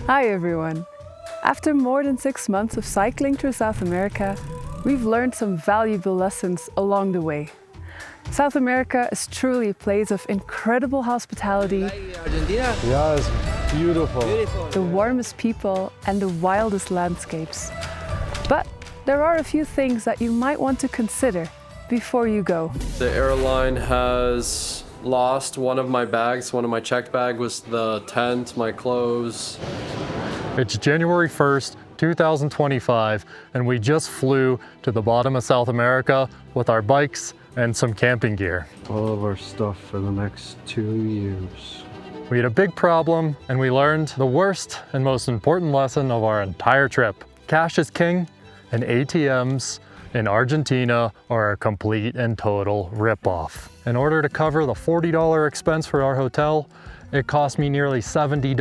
Hi everyone! After more than 6 months of cycling through South America, we've learned some valuable lessons along the way. South America is truly a place of incredible hospitality, Yeah, it's beautiful. the warmest people and the wildest landscapes. But there are a few things that you might want to consider before you go. The airline has lost one of my bags. One of my checked bag was the tent, my clothes. It's January 1st, 2025, and we just flew to the bottom of South America with our bikes and some camping gear. All of our stuff for the next 2 years. We had a big problem, and we learned the worst and most important lesson of our entire trip. Cash is king, and ATMs in Argentina are a complete and total ripoff. In order to cover the $40 expense for our hotel, it cost me nearly $70,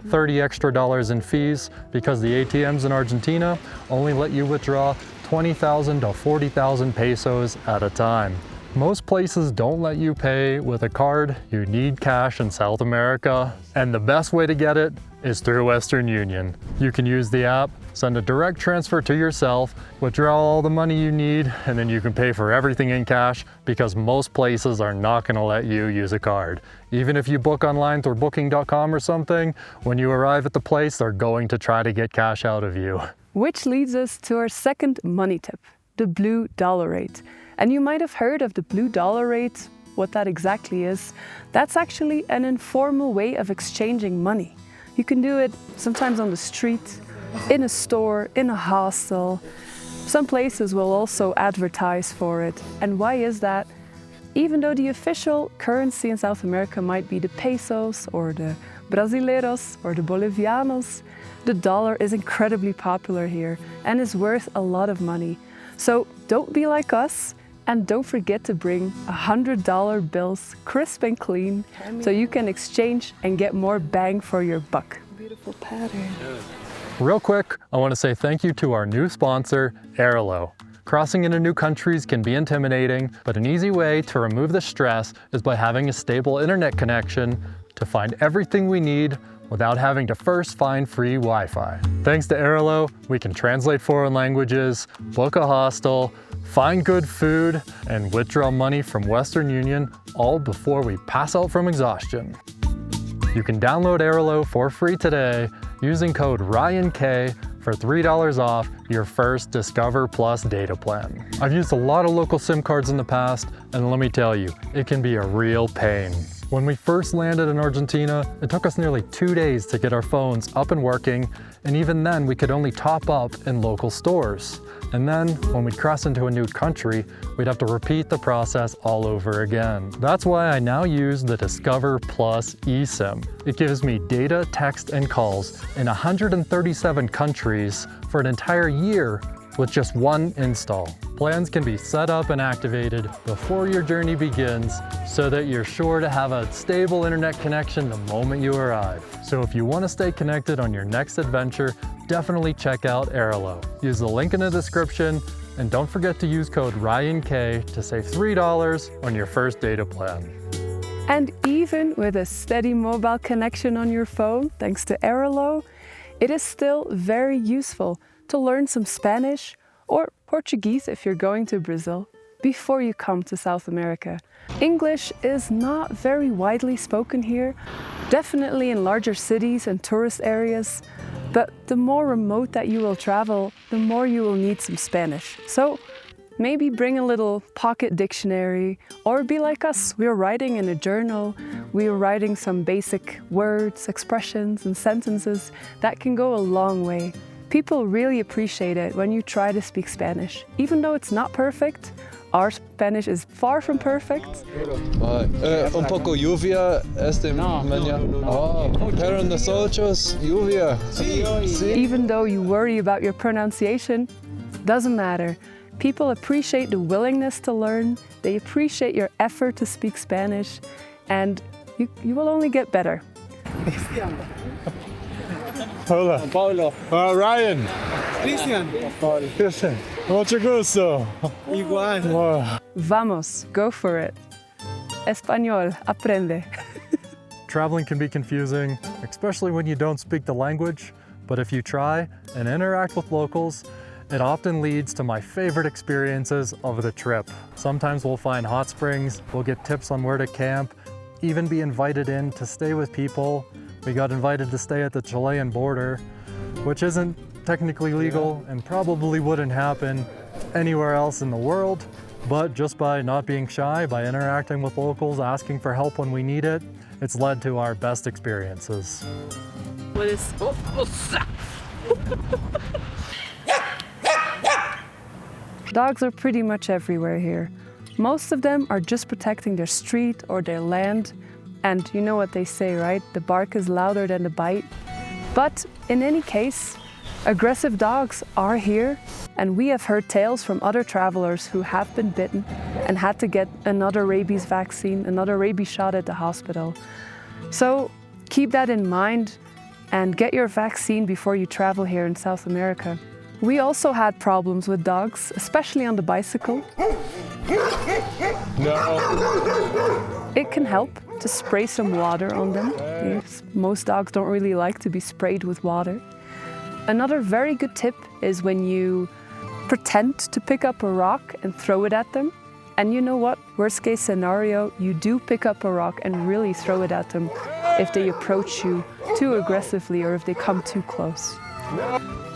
$30 extra in fees, because the ATMs in Argentina only let you withdraw 20,000 to 40,000 pesos at a time. Most places don't let you pay with a card. You need cash in South America, and the best way to get it is through Western Union. You can use the app, send a direct transfer to yourself, withdraw all the money you need, and then you can pay for everything in cash, because most places are not going to let you use a card. Even if you book online through booking.com or something, when you arrive at the place, they're going to try to get cash out of you. Which leads us to our second money tip, the blue dollar rate. And you might have heard of the blue dollar rate, what that exactly is. That's actually an informal way of exchanging money. You can do it sometimes on the street, in a store, in a hostel. Some places will also advertise for it. And why is that? Even though the official currency in South America might be the pesos or the brasileiros or the bolivianos, the dollar is incredibly popular here and is worth a lot of money. So don't be like us, and don't forget to bring $100 bills, crisp and clean, so you can exchange and get more bang for your buck. Beautiful pattern. Real quick, I want to say thank you to our new sponsor, Airlo. Crossing into new countries can be intimidating, but an easy way to remove the stress is by having a stable internet connection to find everything we need without having to first find free Wi-Fi. Thanks to Airlo, we can translate foreign languages, book a hostel, find good food, and withdraw money from Western Union, all before we pass out from exhaustion. You can download Airlo for free today using code RyanK for $3 off your first Discover Plus data plan. I've used a lot of local SIM cards in the past, and let me tell you, it can be a real pain. When we first landed in Argentina, it took us nearly 2 days to get our phones up and working, and even then we could only top up in local stores. And then when we'd cross into a new country, we'd have to repeat the process all over again. That's why I now use the Discover Plus eSIM. It gives me data, text, and calls in 137 countries for an entire year with just one install. Plans can be set up and activated before your journey begins, so that you're sure to have a stable internet connection the moment you arrive. So if you want to stay connected on your next adventure, definitely check out Airlo. Use the link in the description, and don't forget to use code RyanK to save $3 on your first data plan. And even with a steady mobile connection on your phone, thanks to Airlo, it is still very useful to learn some Spanish or Portuguese if you're going to Brazil before you come to South America. English is not very widely spoken here, definitely in larger cities and tourist areas, but the more remote that you will travel, the more you will need some Spanish. So maybe bring a little pocket dictionary, or be like us. We're writing in a journal. We're writing some basic words, expressions, and sentences that can go a long way. People really appreciate it when you try to speak Spanish. Even though it's not perfect, our Spanish is far from perfect. Un poco lluvia esta mañana. Oh, pero nosotros lluvia. Sí. Even though you worry about your pronunciation, doesn't matter. People appreciate the willingness to learn, they appreciate your effort to speak Spanish, and you will only get better. Hola. Paulo. Ryan. Cristian. Cristian. Mucho gusto. Igual. Vamos, go for it. Español, aprende. Traveling can be confusing, especially when you don't speak the language, but if you try and interact with locals, it often leads to my favorite experiences of the trip. Sometimes we'll find hot springs, we'll get tips on where to camp, even be invited in to stay with people. We got invited to stay at the Chilean border, which isn't technically legal and probably wouldn't happen anywhere else in the world, but just by not being shy, by interacting with locals, asking for help when we need it, it's led to our best experiences. What is... Dogs are pretty much everywhere here. Most of them are just protecting their street or their land. And you know what they say, right? The bark is louder than the bite. But in any case, aggressive dogs are here. And we have heard tales from other travelers who have been bitten and had to get another rabies vaccine, another rabies shot at the hospital. So keep that in mind and get your vaccine before you travel here in South America. We also had problems with dogs, especially on the bicycle. No. It can help to spray some water on them. Yes, most dogs don't really like to be sprayed with water. Another very good tip is when you pretend to pick up a rock and throw it at them. And you know what? Worst case scenario, you do pick up a rock and really throw it at them if they approach you too aggressively or if they come too close.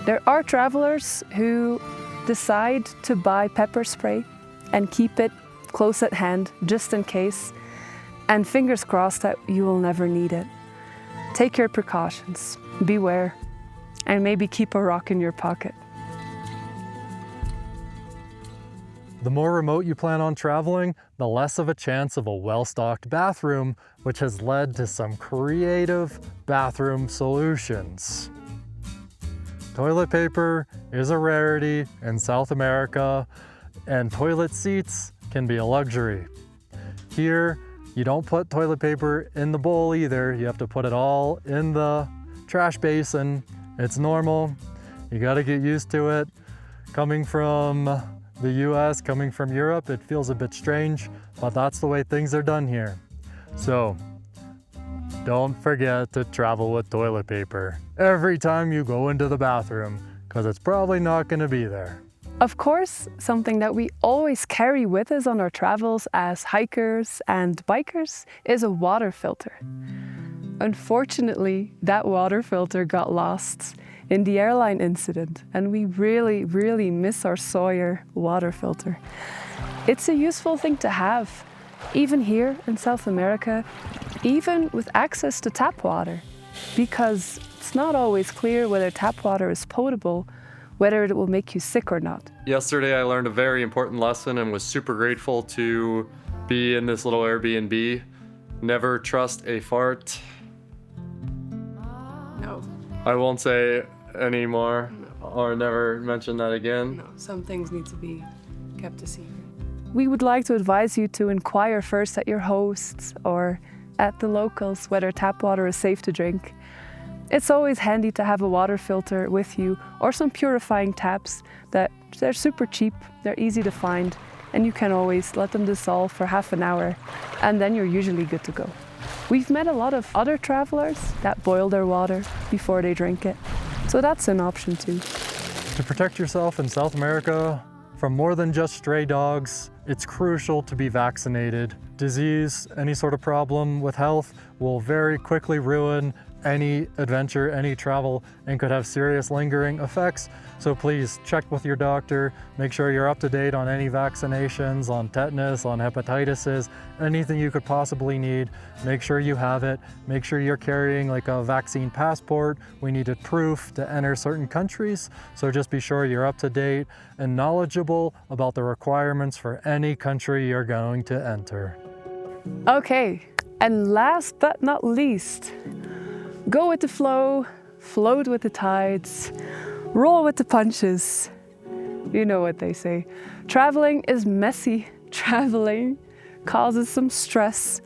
There are travelers who decide to buy pepper spray and keep it close at hand just in case, and fingers crossed that you will never need it. Take your precautions, beware, and maybe keep a rock in your pocket. The more remote you plan on traveling, the less of a chance of a well-stocked bathroom, which has led to some creative bathroom solutions. Toilet paper is a rarity in South America, and toilet seats can be a luxury. Here, you don't put toilet paper in the bowl either. You have to put it all in the trash basin. It's normal. You gotta get used to it. Coming from the US, coming from Europe, it feels a bit strange, but that's the way things are done here. So, don't forget to travel with toilet paper every time you go into the bathroom, because it's probably not going to be there. Of course, something that we always carry with us on our travels as hikers and bikers is a water filter. Unfortunately, that water filter got lost in the airline incident, and we really, really miss our Sawyer water filter. It's a useful thing to have, even here in South America, even with access to tap water, because it's not always clear whether tap water is potable, whether it will make you sick or not. Yesterday I learned a very important lesson and was super grateful to be in this little Airbnb. Never trust a fart. No. I won't say anymore or never mention that again. No, some things need to be kept a secret. We would like to advise you to inquire first at your hosts or at the locals whether tap water is safe to drink. It's always handy to have a water filter with you or some purifying taps that they're super cheap, they're easy to find, and you can always let them dissolve for half an hour and then you're usually good to go. We've met a lot of other travelers that boil their water before they drink it, so that's an option too. To protect yourself in South America from more than just stray dogs, it's crucial to be vaccinated. Disease, any sort of problem with health will very quickly ruin any adventure, any travel, and could have serious lingering effects. So please check with your doctor, make sure you're up to date on any vaccinations, on tetanus, on hepatitis, anything you could possibly need. Make sure you have it. Make sure you're carrying like a vaccine passport. We needed proof to enter certain countries. So just be sure you're up to date and knowledgeable about the requirements for any country you're going to enter. Okay, and last but not least, go with the flow, float with the tides, roll with the punches. You know what they say. Traveling is messy. Traveling causes some stress.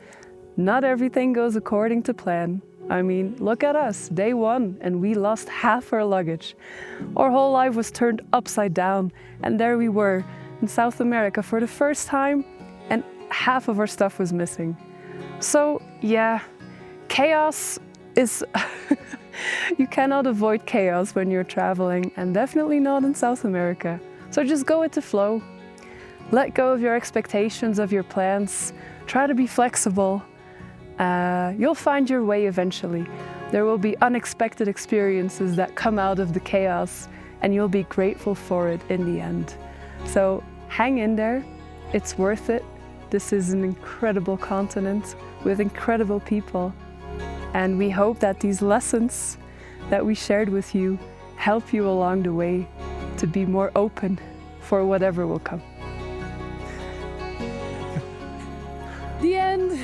Not everything goes according to plan. I mean, look at us, day one, and we lost half our luggage. Our whole life was turned upside down, and there we were in South America for the first time, and half of our stuff was missing. So yeah, Chaos is... You cannot avoid chaos when you're traveling, and definitely not in South America. So just go with the flow. Let go of your expectations of your plans. Try to be flexible. You'll find your way eventually. There will be unexpected experiences that come out of the chaos, and you'll be grateful for it in the end. So hang in there. It's worth it. This is an incredible continent with incredible people. And we hope that these lessons that we shared with you help you along the way to be more open for whatever will come. The end.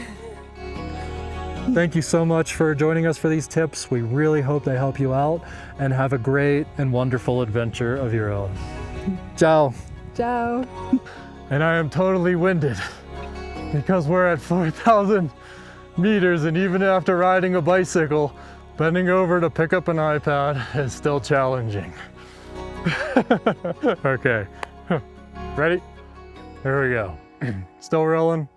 Thank you so much for joining us for these tips. We really hope they help you out, and have a great and wonderful adventure of your own. Ciao. Ciao. And I am totally winded because we're at 4,000 meters, and even after riding a bicycle, bending over to pick up an iPad is still challenging. Okay, ready? Here we go. Still rolling.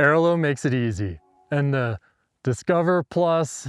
Airalo makes it easy, and the Discover Plus